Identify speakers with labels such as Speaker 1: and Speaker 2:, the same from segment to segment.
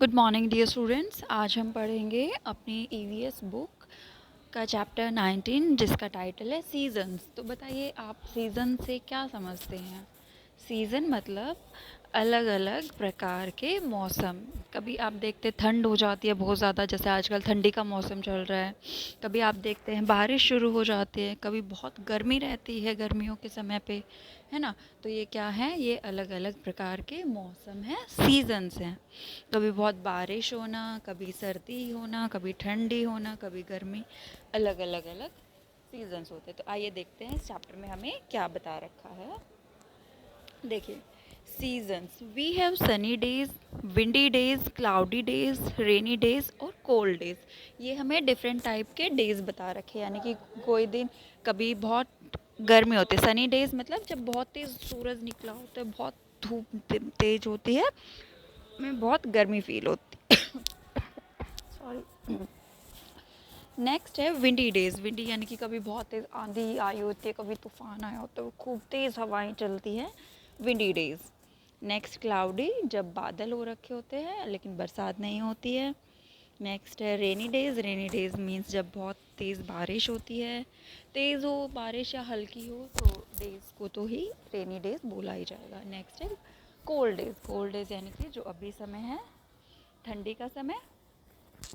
Speaker 1: Good morning dear students. आज हम पढ़ेंगे अपनी ईवीएस बुक का चैप्टर 19 जिसका टाइटल है सीजन्स। तो बताइए आप सीज़न से क्या समझते हैं। सीज़न मतलब अलग अलग प्रकार के मौसम। कभी आप देखते ठंड हो जाती है बहुत ज़्यादा, जैसे आजकल ठंडी का मौसम चल रहा है। कभी आप देखते हैं बारिश शुरू हो जाती है, कभी बहुत गर्मी रहती है गर्मियों के समय पे, है ना। तो ये क्या है, ये अलग अलग प्रकार के मौसम हैं, सीजन्स हैं। कभी बहुत बारिश होना, कभी सर्दी होना, कभी ठंडी होना, कभी गर्मी, अलग अलग अलग सीजन्स होते हैं। तो आइए देखते हैं इस चैप्टर में हमें क्या बता रखा है। देखिए, seasons we have sunny days, windy days, cloudy days, rainy days और कोल्ड डेज। ये हमें डिफरेंट टाइप के डेज बता रखे हैं, यानी कि कोई दिन कभी बहुत गर्मी होती है, सनी डेज मतलब जब बहुत तेज़ सूरज निकला होता है, बहुत धूप तेज होती है, में बहुत गर्मी फील होती सॉरी। नेक्स्ट है विंडी डेज। विंडी यानी कि कभी बहुत तेज़ आंधी आई होती है, कभी तूफान आया होता है, खूब तेज़ हवाएं चलती हैं, विंडी डेज। नेक्स्ट क्लाउडी, जब बादल हो रखे होते हैं लेकिन बरसात नहीं होती है। नेक्स्ट है rainy days. Rainy days means जब बहुत तेज़ बारिश होती है, तेज़ हो बारिश या हल्की हो तो डेज को तो ही रेनी डेज बोला ही जाएगा। नेक्स्ट है कोल्ड डेज। कोल्ड डेज यानी कि जो अभी समय है ठंडी का समय,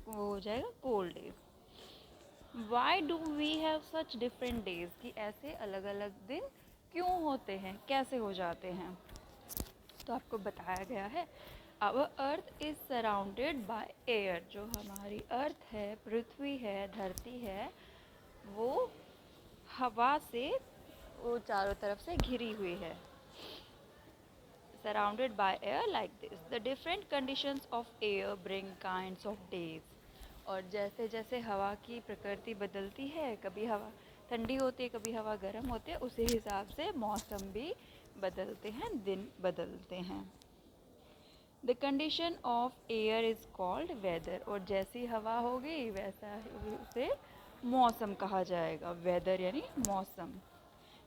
Speaker 1: वो हो जाएगा cold days. Why do we have such different days, कि ऐसे अलग अलग दिन क्यों होते हैं, कैसे हो जाते हैं। तो आपको बताया गया है, our earth is surrounded by air. जो हमारी अर्थ है, पृथ्वी है, धरती है, वो हवा से वो चारों तरफ से घिरी हुई है। Surrounded by air like this. The different conditions of air bring kinds of days. और जैसे जैसे हवा की प्रकृति बदलती है, कभी हवा ठंडी होती है, कभी हवा गर्म होती है, उसी हिसाब से मौसम भी बदलते हैं, दिन बदलते हैं। The condition of air is called weather. और जैसी हवा होगी वैसा ही उसे मौसम कहा जाएगा। वेदर यानी मौसम।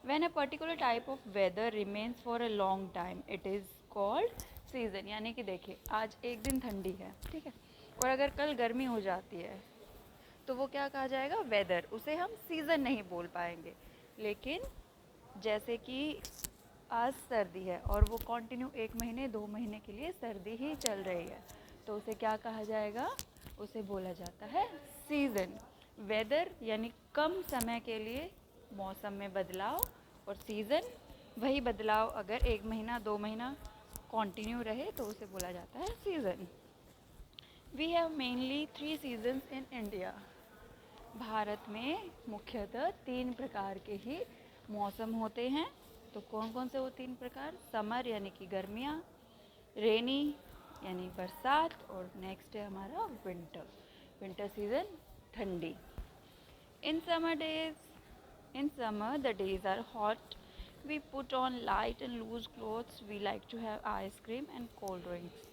Speaker 1: When a particular type of weather remains for a long time, it is called season। यानी कि देखिए, आज एक दिन ठंडी है, ठीक है, और अगर कल गर्मी हो जाती है तो वो क्या कहा जाएगा, वेदर। उसे हम सीज़न नहीं बोल पाएंगे। लेकिन जैसे कि आज सर्दी है और वो कंटिन्यू 1 महीने 2 महीने के लिए सर्दी ही चल रही है, तो उसे क्या कहा जाएगा, उसे बोला जाता है सीज़न। वेदर यानी कम समय के लिए मौसम में बदलाव, और सीज़न वही बदलाव अगर 1 महीना 2 महीना कंटिन्यू रहे तो उसे बोला जाता है season. We have mainly 3 seasons in India. भारत में मुख्यतः 3 प्रकार के ही मौसम होते हैं। तो कौन कौन से वो 3 प्रकार, समर यानी कि गर्मियाँ, रेनी यानी बरसात, और नेक्स्ट है हमारा विंटर। विंटर सीजन ठंडी। In summer days, in summer the days are hot, we put on light and loose clothes, we like to have ice cream and cold drinks।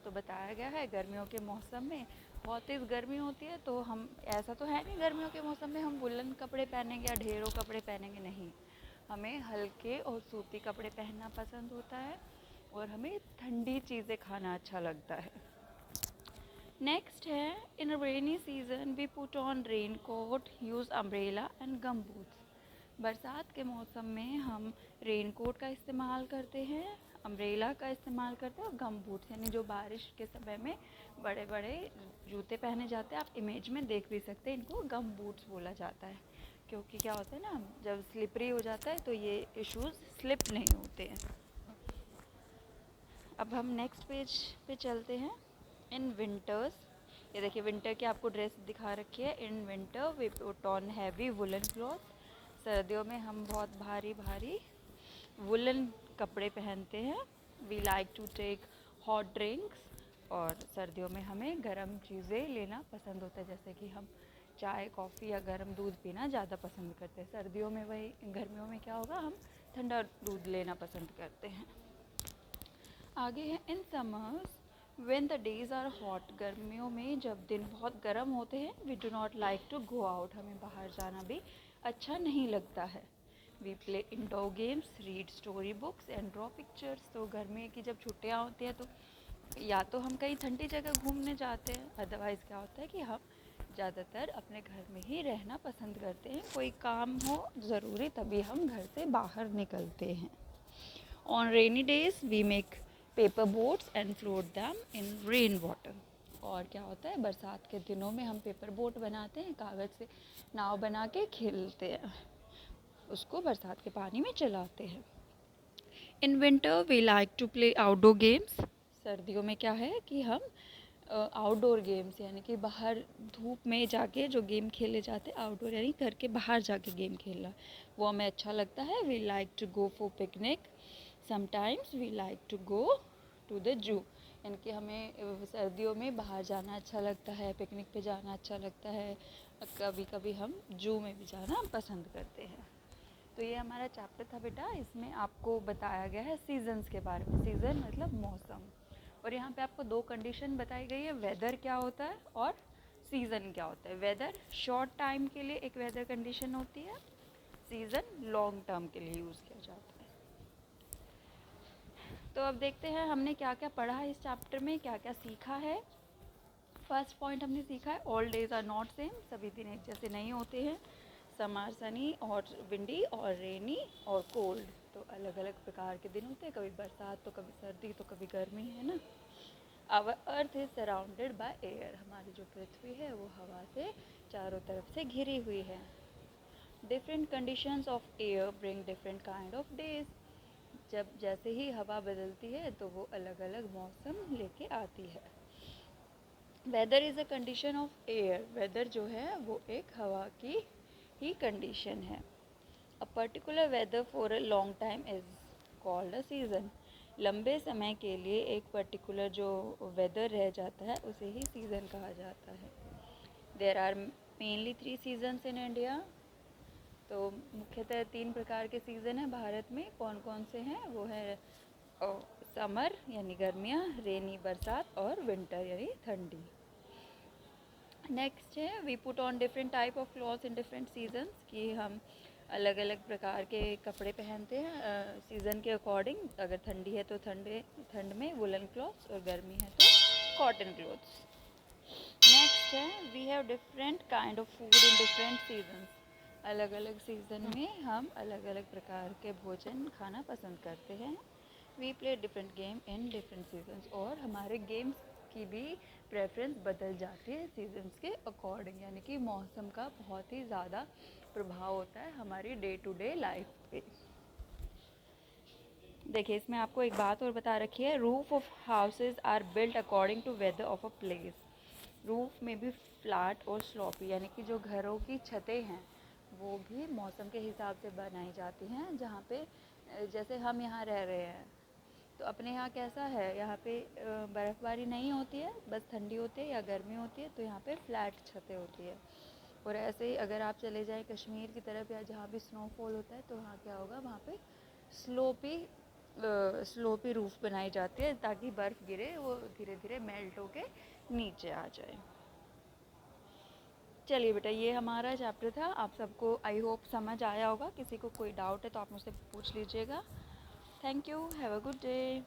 Speaker 1: तो बताया गया है गर्मियों के मौसम में बहुत तेज़ गर्मी होती है, तो हम ऐसा तो है नहीं गर्मियों के मौसम में हम वुलन कपड़े पहनेंगे या ढेरों कपड़े पहनेंगे, नहीं। हमें हल्के और सूती कपड़े पहनना पसंद होता है, और हमें ठंडी चीज़ें खाना अच्छा लगता है। नेक्स्ट है, in rainy season we put on raincoat, use umbrella and gum boots. बरसात के मौसम में हम रेन कोट का इस्तेमाल करते हैं, अम्ब्रेला का इस्तेमाल करते हैं, और गम बूट्स यानी जो बारिश के समय में बड़े बड़े जूते पहने जाते हैं, आप इमेज में देख भी सकते हैं, इनको गम बूट्स बोला जाता है। क्योंकि क्या होता है ना, जब स्लिपरी हो जाता है तो ये शूज़ स्लिप नहीं होते हैं। अब हम नेक्स्ट पेज पे चलते हैं। इन विंटर्स, ये देखिए विंटर की आपको ड्रेस दिखा रखी है। In winter we put on heavy woollen cloth. सर्दियों में हम बहुत भारी भारी वुलन कपड़े पहनते हैं। We like to take hot drinks, और सर्दियों में हमें गर्म चीज़ें लेना पसंद होता है, जैसे कि हम चाय कॉफ़ी या गर्म दूध पीना ज़्यादा पसंद करते हैं। सर्दियों में वही, गर्मियों में क्या होगा, हम ठंडा दूध लेना पसंद करते हैं। आगे है, in summers when the days are hot. गर्मियों में जब दिन बहुत गर्म होते हैं, we do not like to go out. हमें बाहर जाना भी अच्छा नहीं लगता है। We play indoor games, read story books and draw pictures. तो गर्मी की जब छुट्टियाँ होती हैं तो या तो हम कहीं ठंडी जगह घूमने जाते हैं, अदरवाइज़ क्या होता है कि हम ज़्यादातर अपने घर में ही रहना पसंद करते हैं। कोई काम हो ज़रूरी तभी हम घर से बाहर निकलते हैं। On rainy days we make paper boats and float them in rain water. और क्या होता है, बरसात के दिनों में हम पेपर बोट बनाते हैं, कागज़ से नाव बना के खेलते हैं, उसको बरसात के पानी में चलाते हैं। In winter we like to play outdoor games. सर्दियों में क्या है कि हम आउटडोर गेम्स यानी कि बाहर धूप में जाके जो गेम खेले जाते हैं, आउटडोर यानी घर के बाहर जाके गेम खेलना, वो हमें अच्छा लगता है। We like to go for picnic, sometimes we like to go to the zoo. यानी कि हमें सर्दियों में बाहर जाना अच्छा लगता है, पिकनिक पे जाना अच्छा लगता है, कभी कभी हम जू में भी जाना पसंद करते हैं। तो ये हमारा चैप्टर था बेटा, इसमें आपको बताया गया है सीजन्स के बारे में। सीज़न मतलब मौसम, और यहाँ पे आपको दो कंडीशन बताई गई है, वेदर क्या होता है और सीज़न क्या होता है। वेदर शॉर्ट टाइम के लिए एक वेदर कंडीशन होती है, सीज़न लॉन्ग टर्म के लिए यूज़ किया जाता है। तो अब देखते हैं हमने क्या क्या पढ़ा है इस चैप्टर में, क्या क्या सीखा है। फर्स्ट पॉइंट हमने सीखा है all days are not same, सभी दिन एक जैसे नहीं होते हैं। सम आर सनी और विंडी और रेनी और कोल्ड, तो अलग अलग प्रकार के दिन होते हैं, कभी बरसात तो कभी सर्दी तो कभी गर्मी, है ना। Our earth is surrounded by air, हमारी जो पृथ्वी है वो हवा से चारों तरफ से घिरी हुई है। Different conditions of air bring different kind of days, जब जैसे ही हवा बदलती है तो वो अलग अलग मौसम लेके आती है। Weather is a condition of air, weather जो है वो एक हवा की ही कंडीशन है। A particular weather for a long time is called a season, लंबे समय के लिए एक पर्टिकुलर जो वेदर रह जाता है उसे ही सीज़न कहा जाता है। There are mainly 3 seasons in India, तो मुख्यतः 3 प्रकार के सीज़न हैं भारत में। कौन कौन से हैं, वो है समर यानी गर्मियाँ, रेनी बरसात और विंटर यानी ठंडी। नेक्स्ट है we put on different type of clothes in different seasons, कि हम अलग अलग प्रकार के कपड़े पहनते हैं सीज़न के अकॉर्डिंग। अगर ठंडी है तो ठंड में वुलन क्लॉथ्स, और गर्मी है तो कॉटन क्लॉथ्स। नेक्स्ट है we have different kind of food in different seasons, अलग अलग सीज़न में हम अलग अलग प्रकार के भोजन खाना पसंद करते हैं। We play different game in different seasons, और हमारे गेम्स की भी प्रेफरेंस बदल जाती है सीजन्स के अकॉर्डिंग, यानी कि मौसम का बहुत ही ज़्यादा प्रभाव होता है हमारी डे टू डे लाइफ पे। देखिए इसमें आपको एक बात और बता रखी है, roof of houses are built according to weather of a place. Roof में भी फ्लैट और स्लोपी, यानी कि जो घरों की छतें हैं वो भी मौसम के हिसाब से बनाई जाती हैं। जहाँ पे जैसे हम यहाँ रह रहे हैं तो अपने यहाँ कैसा है, यहाँ पे बर्फ़बारी नहीं होती है, बस ठंडी होती है या गर्मी होती है, तो यहाँ पे फ्लैट छतें होती है। और ऐसे ही अगर आप चले जाएं कश्मीर की तरफ या जहाँ भी स्नोफॉल होता है, तो वहाँ क्या होगा, वहाँ पे स्लोपी स्लोपी रूफ बनाई जाती है, ताकि बर्फ़ गिरे वो धीरे धीरे मेल्ट होके नीचे आ जाए। चलिए बेटा, ये हमारा चैप्टर था, आप सबको आई होप समझ आया होगा। किसी को कोई डाउट है तो आप मुझसे पूछ लीजिएगा। Thank you, have a good day.